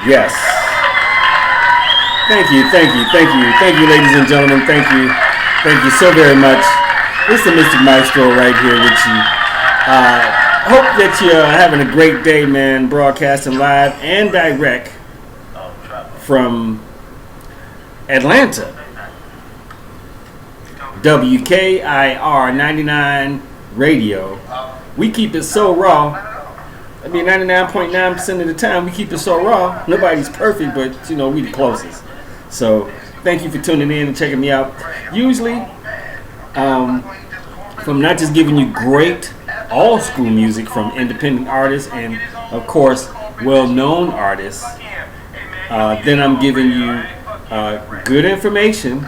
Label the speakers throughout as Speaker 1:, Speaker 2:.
Speaker 1: Yes. Thank you, ladies and gentlemen. Thank you so very much. This is the Mystic Maestro right here with you. Hope that you're having a great day, man. Broadcasting live and direct from Atlanta. WKIR 99 Radio. We keep it so raw. I mean, 99.9% of the time we keep it so raw. Nobody's perfect, but we the closest. So thank you for tuning in and checking me out. Usually, from not just giving you great old school music from independent artists and of course well-known artists, then I'm giving you good information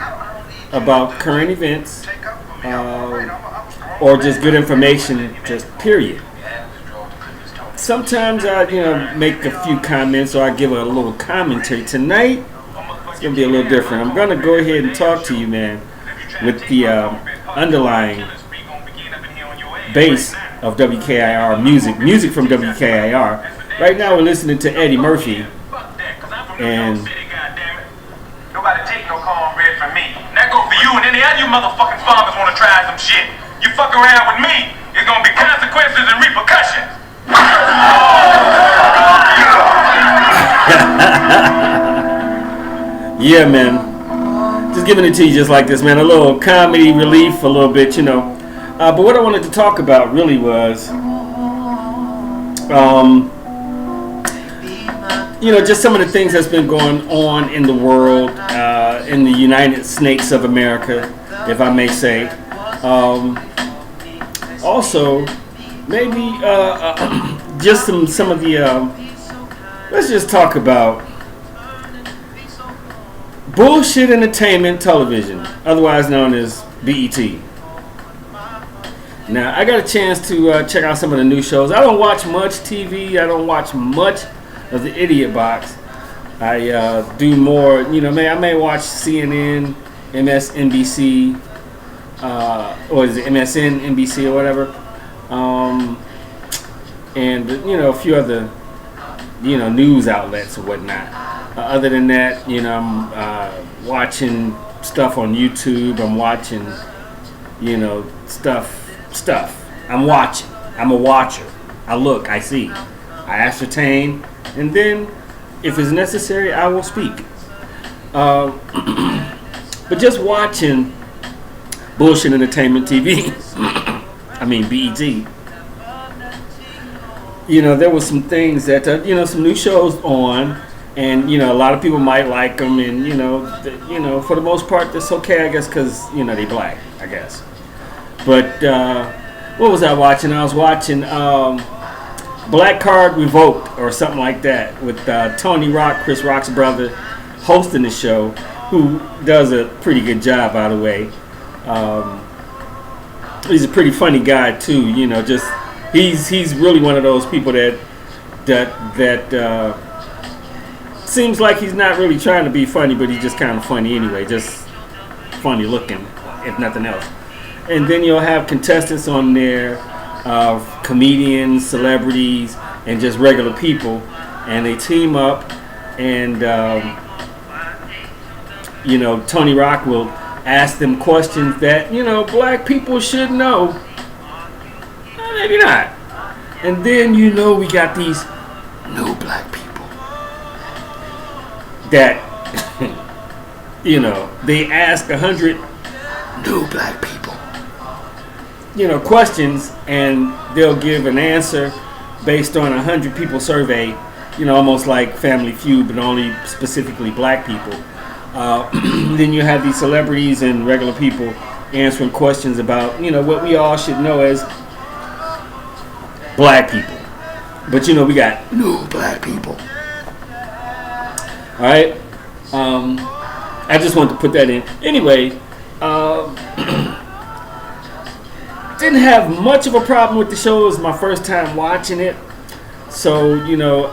Speaker 1: about current events, or just good information, just period. Sometimes I, make a few comments or I give a little commentary. Tonight, it's going to be a little different. I'm going to go ahead and talk to you, man, with the underlying bass of WKIR music from WKIR. Right now we're listening to Eddie Murphy and
Speaker 2: nobody take no cornbread from me. That go for you and any other you motherfucking farmers want to try some shit. You fuck around with me, there's gonna be consequences and repercussions.
Speaker 1: Yeah, man. Just giving it to you just like this, man. A little comedy relief, a little bit, But what I wanted to talk about really was, just some of the things that's been going on in the world, in the United Snakes of America, if I may say. Also, maybe just some of the. Let's just talk about bullshit entertainment television, otherwise known as BET. Now, I got a chance to check out some of the new shows. I don't watch much TV. I don't watch much of the Idiot Box. I do more, I may watch CNN, MSNBC, or is it MSN, NBC or whatever. And, a few other, news outlets or whatnot. Other than that, I'm watching stuff on YouTube. I'm watching, stuff. I'm watching. I'm a watcher. I look, I see, I ascertain, and then if it's necessary, I will speak. But just watching bullshit entertainment TV, I mean BET, there was some things that, some new shows on, and, a lot of people might like them, and, for the most part, that's okay, I guess, because, they black, I guess. But what was I watching? I was watching Black Card Revoked or something like that with Tony Rock, Chris Rock's brother, hosting the show, who does a pretty good job, by the way. He's a pretty funny guy too. He's really one of those people that seems like he's not really trying to be funny, but he's just kind of funny anyway, just funny looking, if nothing else. And then you'll have contestants on there, comedians, celebrities, and just regular people. And they team up, and, Tony Rock will ask them questions that, black people should know. Maybe not. And then, we got these new black people that, they ask 100 new black people, questions, and they'll give an answer based on 100 people surveyed, almost like Family Feud, but only specifically black people. Then you have these celebrities and regular people answering questions about, what we all should know as black people. But, we got new black people. All right? I just wanted to put that in. Anyway, didn't have much of a problem with the show. It was my first time watching it. So,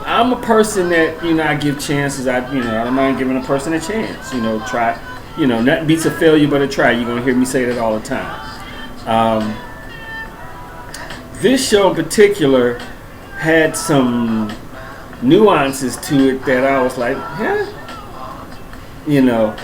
Speaker 1: I'm a person that, I give chances. I don't mind giving a person a chance. Try. Nothing beats a failure but a try. You're going to hear me say that all the time. This show in particular had some nuances to it that I was like, huh? You know,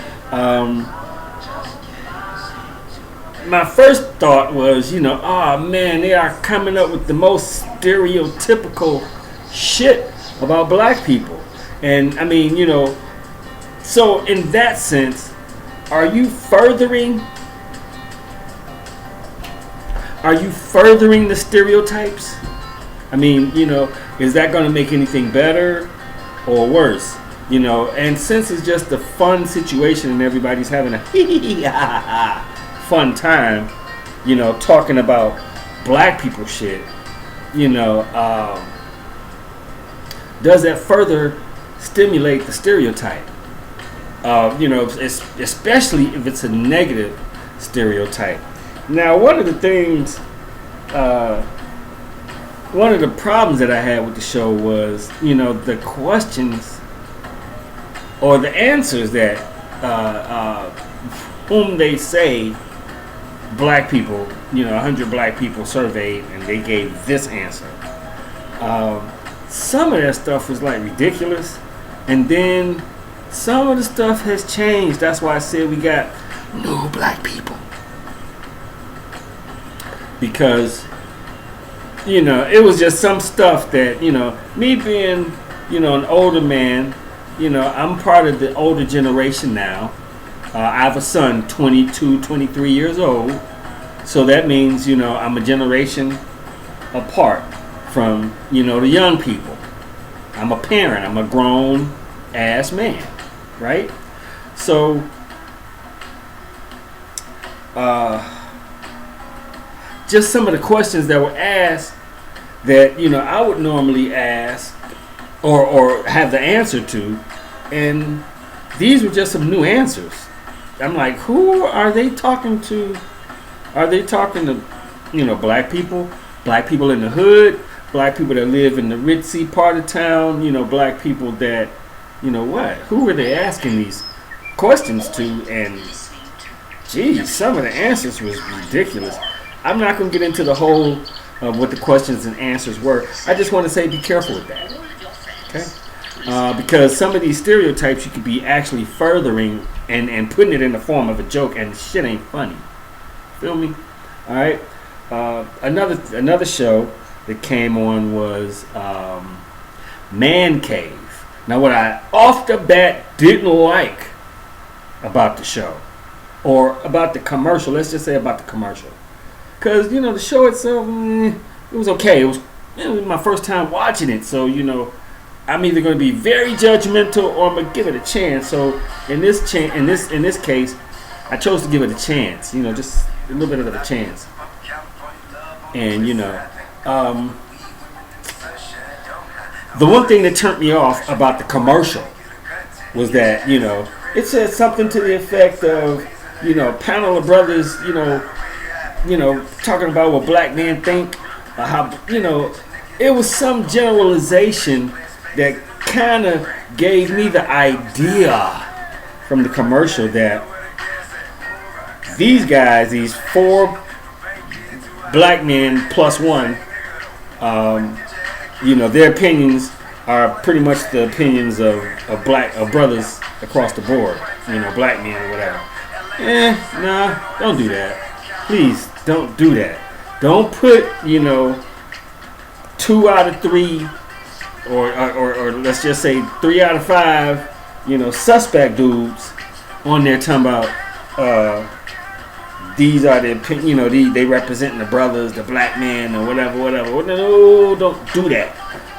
Speaker 1: my first thought was, oh man, they are coming up with the most stereotypical shit about black people. And I mean, so in that sense, are you furthering the stereotypes? I mean, is that going to make anything better or worse? And since it's just a fun situation and everybody's having a fun time, talking about black people shit, does that further stimulate the stereotype? Especially if it's a negative stereotype. Now, one of the problems that I had with the show was, the questions or the answers that whom they say black people, 100 black people surveyed, and they gave this answer. Some of that stuff was like ridiculous, and then some of the stuff has changed. That's why I said we got new black people, because it was just some stuff that me being an older man, I'm part of the older generation now. I have a son, 22, 23 years old. So that means, I'm a generation apart from, the young people. I'm a parent. I'm a grown ass man, right? So, just some of the questions that were asked that, I would normally ask or have the answer to, and these were just some new answers. I'm like, who are they talking to? Are they talking to, black people? Black people in the hood? Black people that live in the ritzy part of town? Black people that, what? Who are they asking these questions to? And, geez, some of the answers was ridiculous. I'm not going to get into the whole of what the questions and answers were. I just want to say be careful with that. Okay? Because some of these stereotypes you could be actually furthering and putting it in the form of a joke, and shit ain't funny. Feel me? All right. Another show that came on was Mancave. Now, what I off the bat didn't like about the show, or about the commercial, let's just say about the commercial, because the show itself, it was okay. It was my first time watching it, so I'm either going to be very judgmental or I'm gonna give it a chance. So in this case, I chose to give it a chance. Just a little bit of a chance. And the one thing that turned me off about the commercial was that it said something to the effect of panel of brothers talking about what black men think, or how it was some generalization that kind of gave me the idea from the commercial that these guys, these 4 black men plus one, their opinions are pretty much the opinions of brothers across the board, black men or whatever. Nah, don't do that. Please don't do that. Don't put 2 out of 3 or let's just say 3 out of 5 suspect dudes on there talking about these are the they representing the brothers, the black men, or whatever. No, don't do that.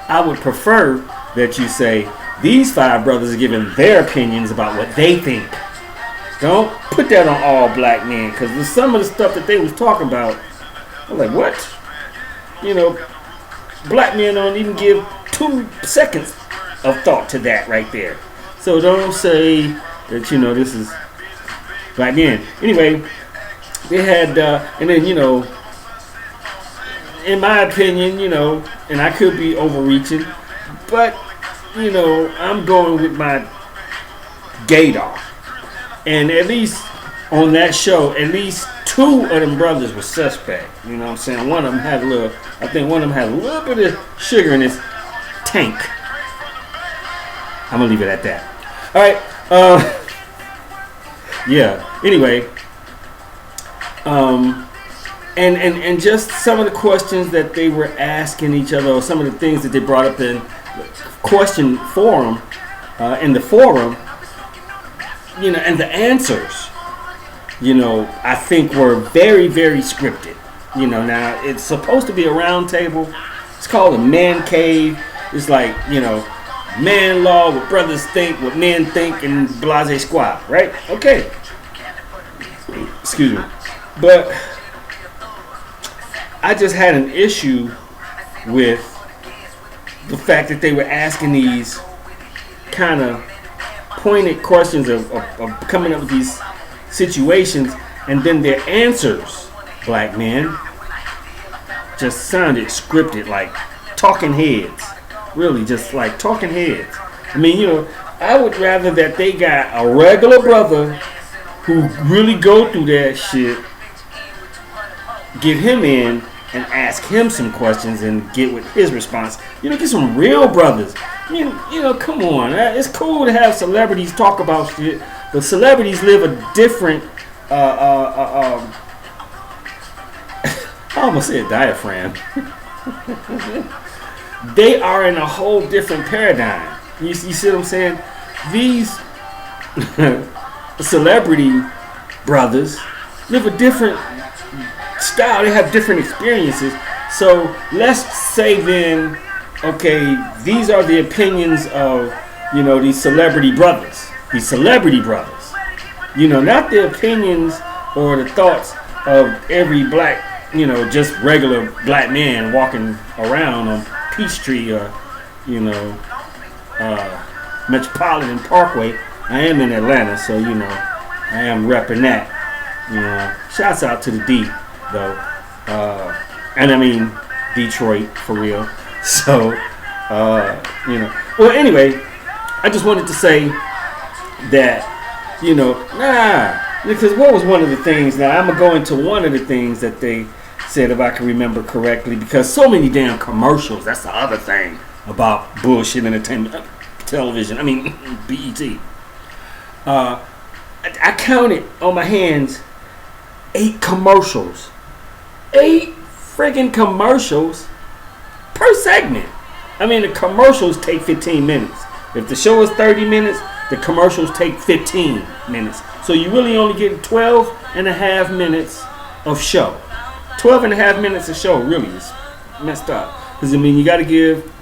Speaker 1: I would prefer that you say these 5 brothers are giving their opinions about what they think. Don't put that on all black men, because some of the stuff that they was talking about, I'm like, what? Black men don't even give 2 seconds of thought to that right there. So don't say that this is black men. Anyway, they had and then in my opinion, and I could be overreaching, but I'm going with my gaydar. And at least on that show, at least 2 of them brothers were suspect. You know what I'm saying? One of them had a little bit of sugar in his tank. I'm gonna leave it at that. All right. Yeah. Anyway. And just some of the questions that they were asking each other, or some of the things that they brought up in question forum, in the forum, and the answers, I think were very, very scripted. Now it's supposed to be a round table. It's called a Mancave. It's like, man law, what brothers think, what men think, and blase squad, right? Okay. Excuse me. But I just had an issue with the fact that they were asking these kind of pointed questions of coming up with these situations, and then their answers, black men, just sounded scripted, like talking heads. Really, just like talking heads. I mean, I would rather that they got a regular brother who really go through that shit, get him in and ask him some questions and get with his response. Get some real brothers. Come on. It's cool to have celebrities talk about shit, but celebrities live a different, I almost said diaphragm. They are in a whole different paradigm. You see what I'm saying? These celebrity brothers live a different style. They have different experiences. So let's say then, okay, these are the opinions of, these celebrity brothers. These celebrity brothers. Not the opinions or the thoughts of every black, just regular black man walking around on Peachtree or, Metropolitan Parkway. I am in Atlanta, so, I am repping that. Shouts out to the D, though. And I mean Detroit, for real. So, Well, anyway, I just wanted to say that, because what was one of the things, now I'm going to go into one of the things that they said, if I can remember correctly, because so many damn commercials, that's the other thing about bullshit entertainment television, BET. I counted on my hands 8 commercials. 8 friggin' commercials per segment. The commercials take 15 minutes. If the show is 30 minutes, the commercials take 15 minutes. So you really only get 12 and a half minutes of show. 12 and a half minutes of show really is messed up. Because, you got to give,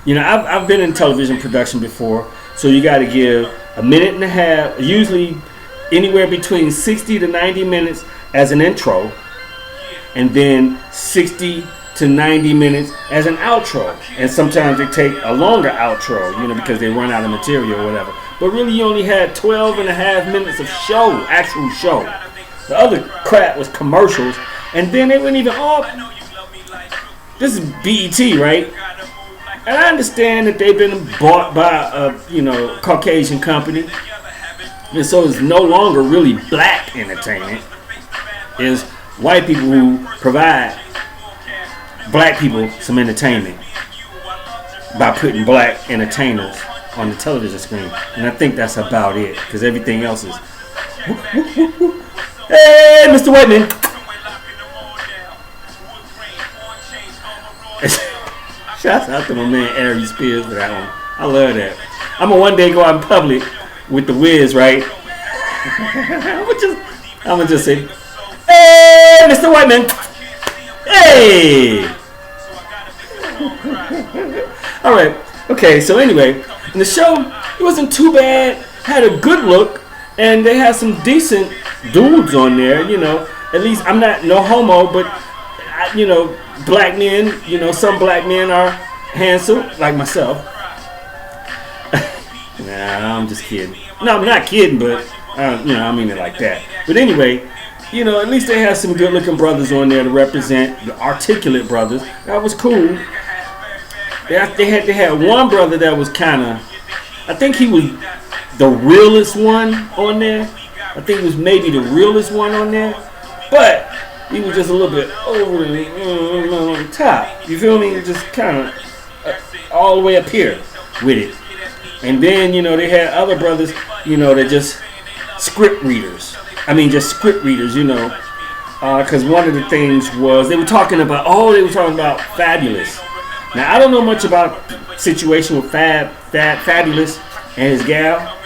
Speaker 1: I've been in television production before, so you got to give a minute and a half, usually anywhere between 60 to 90 minutes as an intro, and then 60 to 90 minutes as an outro. And sometimes they take a longer outro, because they run out of material or whatever. But really you only had 12 and a half minutes of show, actual show. The other crap was commercials, and then they wouldn't even this is BET, right? And I understand that they've been bought by a, Caucasian company. And so it's no longer really black entertainment. It's white people who provide black people some entertainment by putting black entertainers on the television screen. And I think that's about it, because everything else is hey, Mr. Whiteman. Shouts out to my man Ari Spears for that one. I love that. I'm gonna one day go out in public with the Wiz, right? I'm gonna just say, hey, Mr. Whiteman. Hey. All right. Okay. So anyway, in the show, it wasn't too bad. Had a good look, and they had some decent dudes on there. At least I'm not no homo, but black men. Some black men are handsome, like myself. Nah, I'm just kidding. No, I'm not kidding, but I mean it like that. But anyway, at least they had some good-looking brothers on there to represent the articulate brothers. That was cool. They had one brother that was kind of, I think he was the realest one on there. I think he was maybe the realest one on there, but he was just a little bit over the top. You feel me? Just kind of all the way up here with it. And then, you know, they had other brothers, you know, that just script readers. I mean, just script readers, you know. Because one of the things was they were talking about Fabulous. Now, I don't know much about the situation with Fabulous and his gal.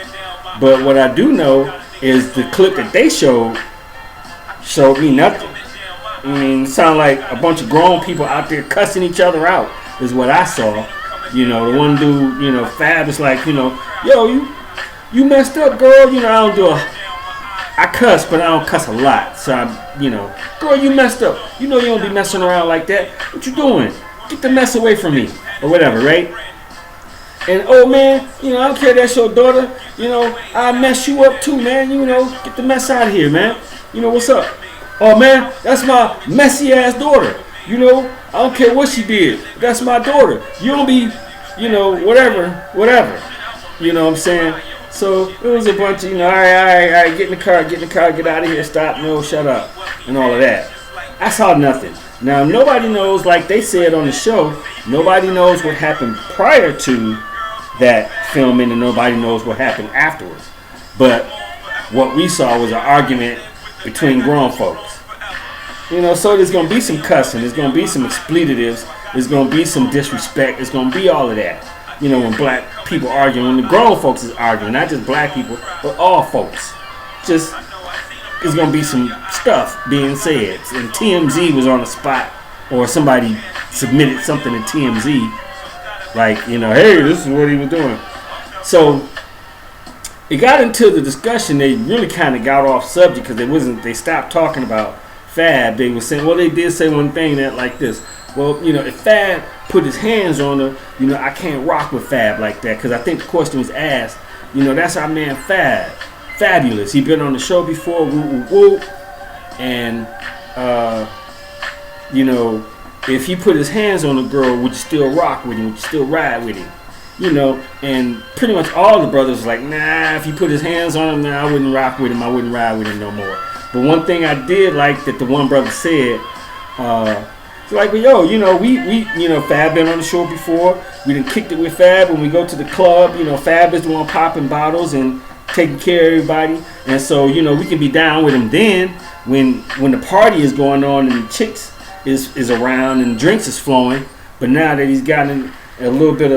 Speaker 1: But what I do know is the clip that they showed me nothing. I mean, it sounded like a bunch of grown people out there cussing each other out is what I saw. You know, the one dude, you know, Fab is like, you know, yo, you messed up, girl. You know, I cuss, but I don't cuss a lot. So, you know, girl, you messed up. You know you don't be messing around like that. What you doing? Get the mess away from me. Or whatever, right? And, oh, man, you know, I don't care that's your daughter. You know, I mess you up too, man. You know, get the mess out of here, man. You know, what's up? Oh, man, that's my messy-ass daughter. You know, I don't care what she did. That's my daughter. You don't be, you know, whatever. You know what I'm saying? So it was a bunch of, you know, all right, get in the car, get out of here, stop, no, shut up, and all of that. I saw nothing. Now, nobody knows, like they said on the show, nobody knows what happened prior to that filming, and nobody knows what happened afterwards. But what we saw was an argument between grown folks. You know, so there's going to be some cussing, there's going to be some expletives, there's going to be some disrespect, there's going to be all of that. You know, when black people arguing, when the grown folks is arguing, not just black people, but all folks. Just, there's going to be some stuff being said. And TMZ was on the spot, or somebody submitted something to TMZ, like, you know, hey, this is what he was doing. So, it got into the discussion, they really kind of got off subject, because they stopped talking about Fab. They were saying, well, they did say one thing that like this. Well, you know, if Fab put his hands on her, you know, I can't rock with Fab like that. Because I think the question was asked, you know, that's our man Fab. Fabulous. He been on the show before, woo, woo, woo. And, you know, if he put his hands on a girl, would you still rock with him? Would you still ride with him? You know, and pretty much all the brothers was like, nah, if he put his hands on him, nah, I wouldn't rock with him. I wouldn't ride with him no more. But one thing I did like that the one brother said, like, well, yo, you know, we you know, Fab been on the show before. We done kicked it with Fab when we go to the club. You know, Fab is the one popping bottles and taking care of everybody. And so, you know, we can be down with him then when the party is going on and the chicks is around and drinks is flowing. But now that he's gotten a little bit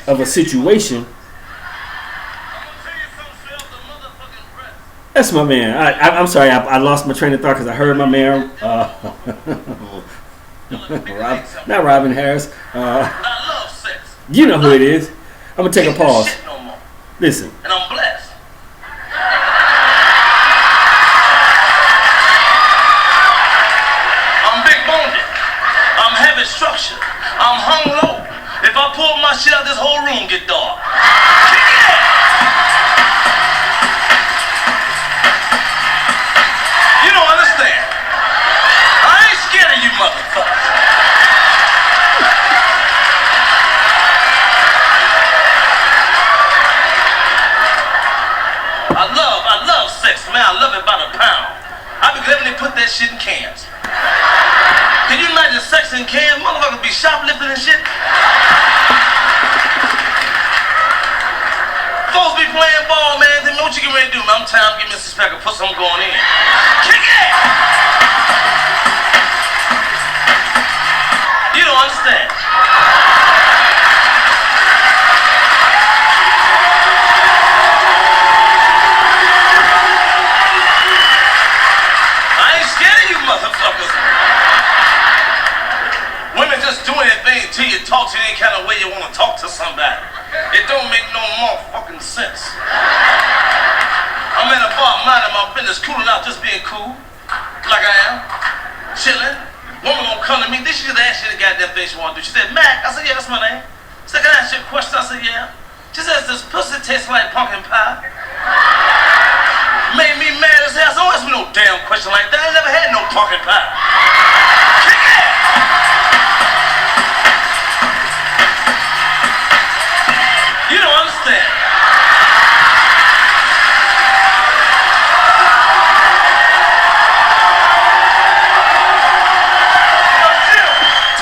Speaker 1: of a situation, that's my man. I'm sorry, I lost my train of thought because I heard my man. Not Robin Harris. You know who it is. I'm gonna take a pause. Listen.
Speaker 2: And I'm blessed. I'm big boned. I'm heavy structured. I'm hung low. If I pull my shit out, this whole room get dark. You don't understand. I ain't scared of you motherfuckers. I love sex, man. I love it by the pound. I be glad when they put that shit in cans. Can you imagine sex in cans? Motherfuckers be shoplifting and shit. Folks be playing ball, man. They know what you get ready to do, man. I'm tired of getting Mrs. Specker, put something going in. Kick it! You don't understand. Motherfuckers. Women just do anything to you, talk to you any kind of way you want to talk to somebody. It don't make no more fucking sense. I'm in a bar minding my business, cooling out, just being cool, like I am, chilling. Woman gonna come to me, this she just asked you the goddamn thing she wanna do. She said, Mac. I said, yeah, that's my name. She said, can I ask you a question? I said, yeah. She says, does pussy taste like pumpkin pie? Made me mad as hell. Don't ask me no damn question like that. I never had no pumpkin pie. Kick it! You don't understand. I'm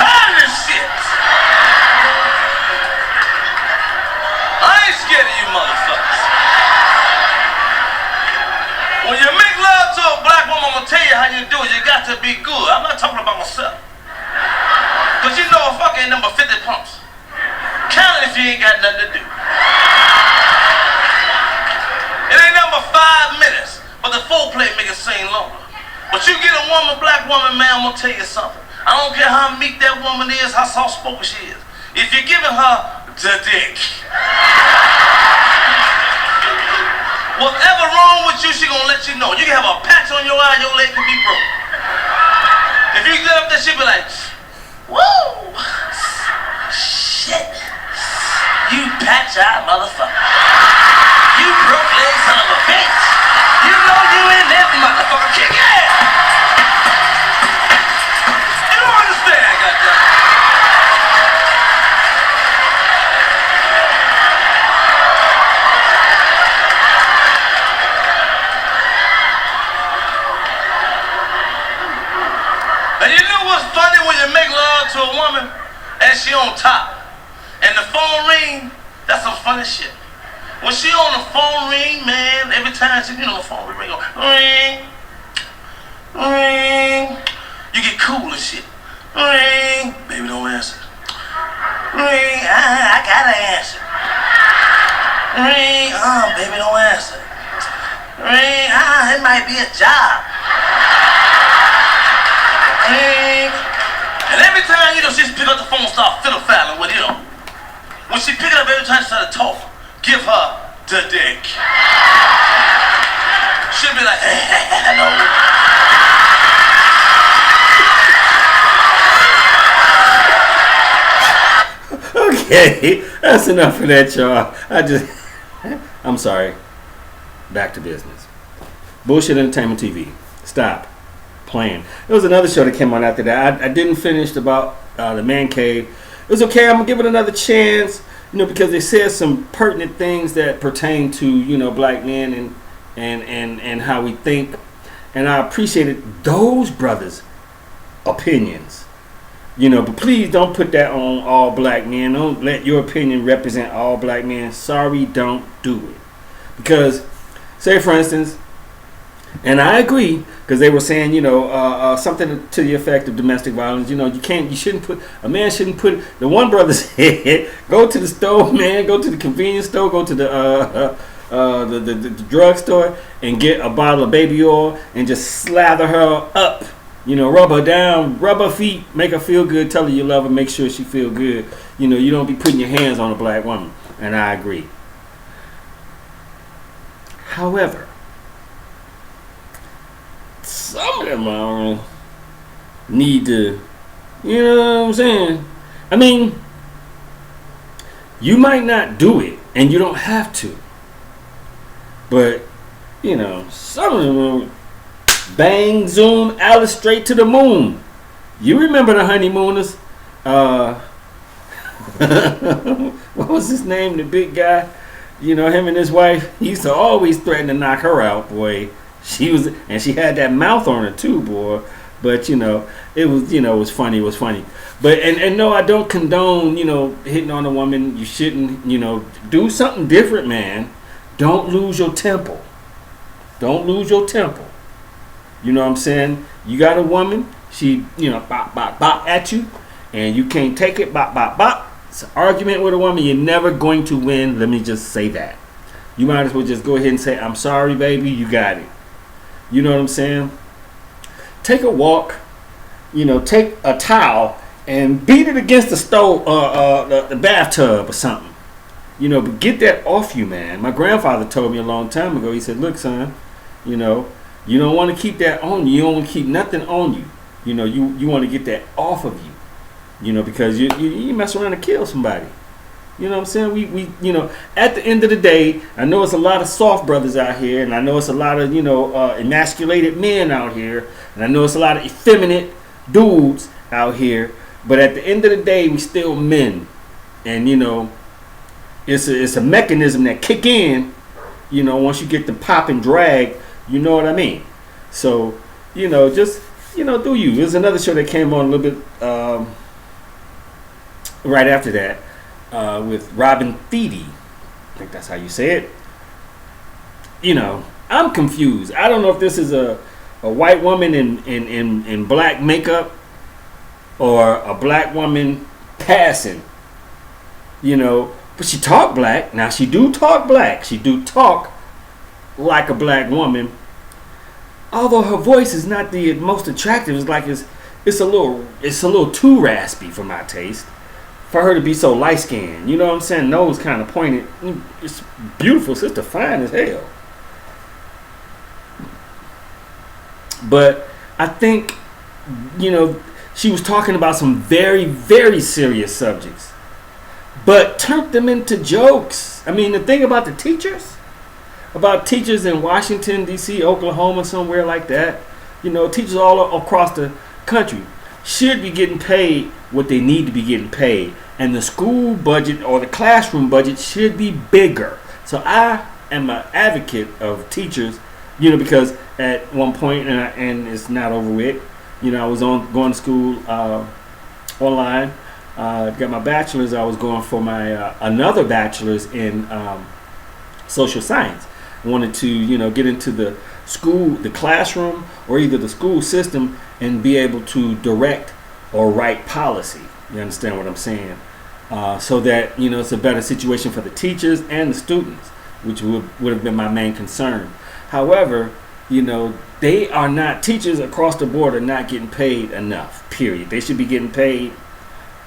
Speaker 2: tired of this shit. I ain't scared of you how you do it. You got to be good. I'm not talking about myself. Because you know if I ain't number 50 pumps. Count it if you ain't got nothing to do. It ain't number 5 minutes, but the foreplay make it seem longer. But you get a woman, black woman, man, I'm gonna tell you something. I don't care how meek that woman is, how soft-spoken she is. If you're giving her the dick, whatever wrong with you, she gonna let you know. You can have a patch on your eye, your leg can be broke. If you get up there, she'll be like, woo, shit, you patch-eye motherfucker. You broke leg son of a bitch. You know you in this motherfucker. Kick ass. You don't understand, goddamn. And you know what's funny when you make love to a woman and she on top and the phone ring? That's some funny shit. When she on the phone ring, man, every time she get on the phone ring, go ring, ring. You get cool and shit. Ring, baby, don't answer. Ring, I gotta answer. Ring, baby, don't answer. Ring, it might be a job. Ring. And every time, you know, she pick up the phone and start fiddle-faddling with, you know. When she pick it up every time she start to talk, give her the dick. She'll be like, hello.
Speaker 1: Okay, that's enough of that, y'all. I'm sorry. Back to business. Bullshit Entertainment TV. Stop playing. There was another show that came on after that. I didn't finish about the Mancave. It was okay. I'm gonna give it another chance. You know, because they said some pertinent things that pertain to, you know, black men and how we think. And I appreciated those brothers' opinions. You know, but please don't put that on all black men. Don't let your opinion represent all black men. Sorry, don't do it. Because, say for instance, and I agree, because they were saying, you know, something to the effect of domestic violence. You know, a man shouldn't put, the one brother said, go to the store, man, go to the convenience store, go to the drugstore and get a bottle of baby oil and just slather her up. You know, rub her down, rub her feet, make her feel good, tell her you love her, make sure she feel good. You know, you don't be putting your hands on a black woman. And I agree. However, some of them need to, you know what I'm saying? I mean, you might not do it, and you don't have to. But, you know, some of them bang, zoom, Alice straight to the moon. You remember the honeymooners? What was his name? The big guy? You know, him and his wife, he used to always threaten to knock her out, boy. She had that mouth on her too, boy. But it was funny. But and no, I don't condone, hitting on a woman. You shouldn't, do something different, man. Don't lose your temper. Don't lose your temper. You know what I'm saying? You got a woman, she, bop, bop, bop at you, and you can't take it, bop, bop, bop. It's an argument with a woman, you're never going to win. Let me just say that. You might as well just go ahead and say, I'm sorry, baby, you got it. You know what I'm saying? Take a walk, take a towel and beat it against the stove, the bathtub or something. But get that off you, man. My grandfather told me a long time ago, he said, look, son, you don't want to keep that on you. You don't want to keep nothing on you. You want to get that off of you. Because you mess around and kill somebody. You know what I'm saying? We at the end of the day, I know it's a lot of soft brothers out here, and I know it's a lot of, emasculated men out here, and I know it's a lot of effeminate dudes out here, but at the end of the day, we still men. And, it's a mechanism that kick in, once you get the pop and drag, you know what I mean? So, just, do you. There's another show that came on a little bit right after that. With Robin Thede, I think that's how you say it. I'm confused. I don't know if this is a a white woman in black makeup or a black woman passing, you know, but she talk black. Now she do talk black. She do talk like a black woman. Although her voice is not the most attractive, it's a little too raspy for my taste. For her to be so light skinned, you know what I'm saying? Nose kind of pointed. It's beautiful, sister, fine as hell. But I think, you know, she was talking about some very, very serious subjects, but turned them into jokes. I mean, the thing about the teachers, in Washington, D.C., Oklahoma, somewhere like that, you know, teachers all across the country should be getting paid what they need to be getting paid. And the school budget or the classroom budget should be bigger. So I am an advocate of teachers, you know, because at one point, and it's not over with, you know, I was going to school online, got my bachelor's. I was going for my another bachelor's in social science. I wanted to, you know, get into the classroom, or either the school system, and be able to direct or write policy. You understand what I'm saying? So that, you know, it's a better situation for the teachers and the students, which would have been my main concern. However, you know, teachers across the board are not getting paid enough, period. They should be getting paid,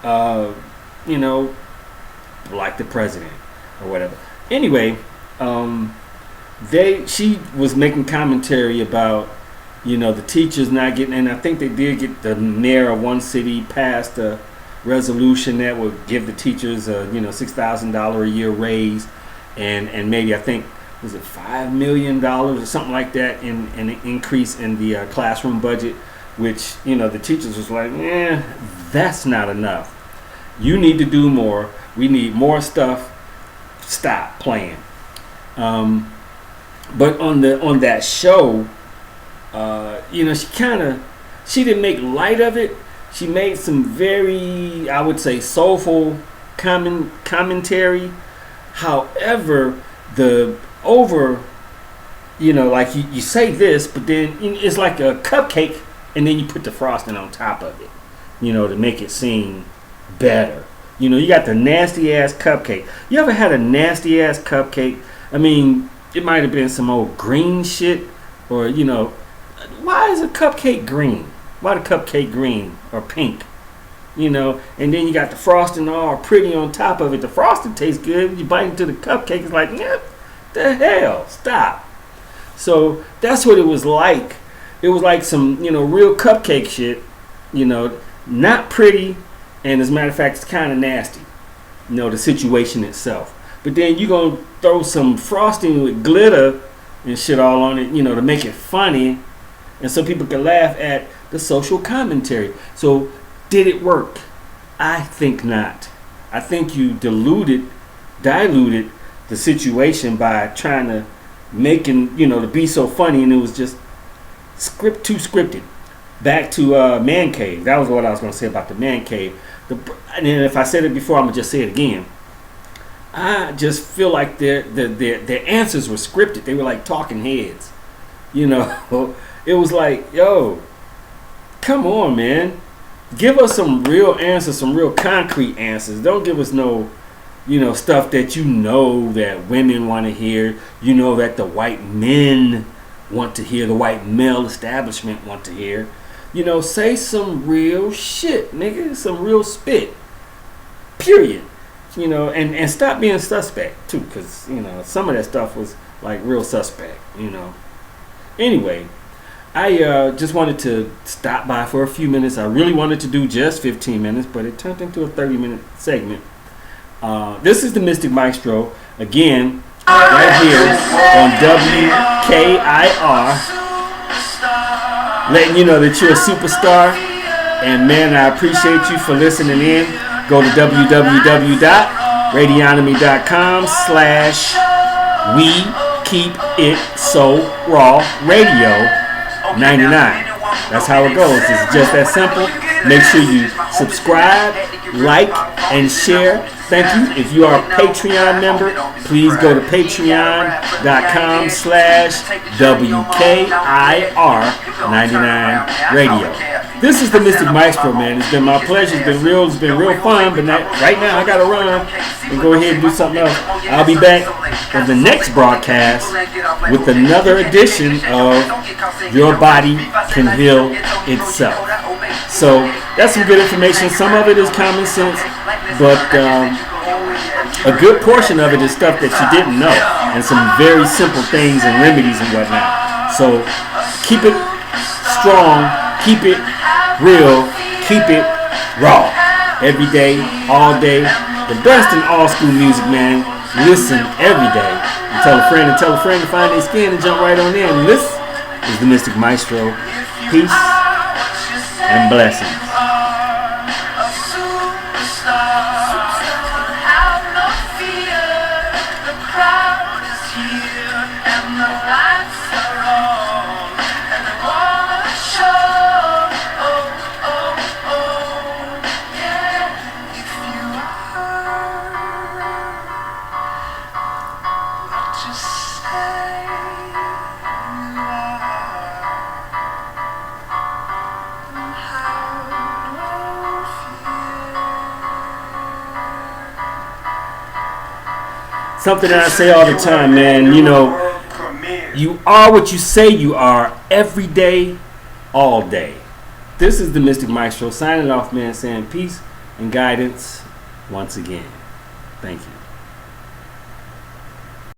Speaker 1: you know, like the president or whatever. Anyway, she was making commentary about, you know, the teachers not getting, and I think they did get, the mayor of one city passed a resolution that would give the teachers a, you know, $6,000 a year raise, and maybe, I think, was it $5 million or something like that in an increase in the classroom budget, which, you know, the teachers was like, that's not enough. You need to do more. We need more stuff. Stop playing. But on that show, you know, she didn't make light of it. She made some very, I would say, soulful commentary. However, you know, like you say this, but then it's like a cupcake, and then you put the frosting on top of it, you know, to make it seem better. You know, you got the nasty ass cupcake. You ever had a nasty ass cupcake? I mean, it might have been some old green shit, or, you know, why is a cupcake green? Why the cupcake green or pink? You know, and then you got the frosting all pretty on top of it. The frosting tastes good. You bite into the cupcake, it's like, the hell, stop. So that's what it was like. It was like some, you know, real cupcake shit, you know, not pretty, and as a matter of fact, it's kind of nasty, you know, the situation itself. But then you're going to throw some frosting with glitter and shit all on it, you know, to make it funny, and so people can laugh at the social commentary. So did it work? I think not. I think you diluted the situation by trying to making, you know, to be so funny, and it was just too scripted. Back to Mancave. That was what I was going to say about the Mancave. And if I said it before, I'm gonna just say it again. I just feel like their answers were scripted. They were like talking heads. You know, it was like, yo, come on, man. Give us some real answers, some real concrete answers. Don't give us no, you know, stuff that you know that women want to hear. You know that the white men want to hear, the white male establishment want to hear. You know, say some real shit, nigga. Some real spit. Period. You know, and stop being suspect, too. Because, you know, some of that stuff was, like, real suspect, you know. Anyway, I just wanted to stop by for a few minutes. I really wanted to do just 15 minutes, but it turned into a 30-minute segment. This is the Mystic Maestro, again, right here on WKIR. Letting you know that you're a superstar. And man, I appreciate you for listening in. Go to www.radionomy.com/We Keep It So Raw Radio 99. That's how it goes. It's just that simple. Make sure you subscribe, like, and share. Thank you. If you are a Patreon member, please go to patreon.com/WKIR99radio. This is the Mystic Maestro, man. It's been my pleasure. It's been real fun. But right now, I got to run and go ahead and do something else. I'll be back for the next broadcast with another edition of Your Body Can Heal Itself. So that's some good information. Some of it is common sense, but a good portion of it is stuff that you didn't know, and some very simple things and remedies and whatnot. So keep it strong, keep it real, keep it raw. Every day, all day. The best in all school music, man. Listen every day. And tell a friend to find their skin and jump right on in. This is the Mystic Maestro. Peace and blessings. Something that I say all the time, man. You know, you are what you say you are every day, all day. This is the Mystic Maestro signing off, man, saying peace and guidance once again. Thank you.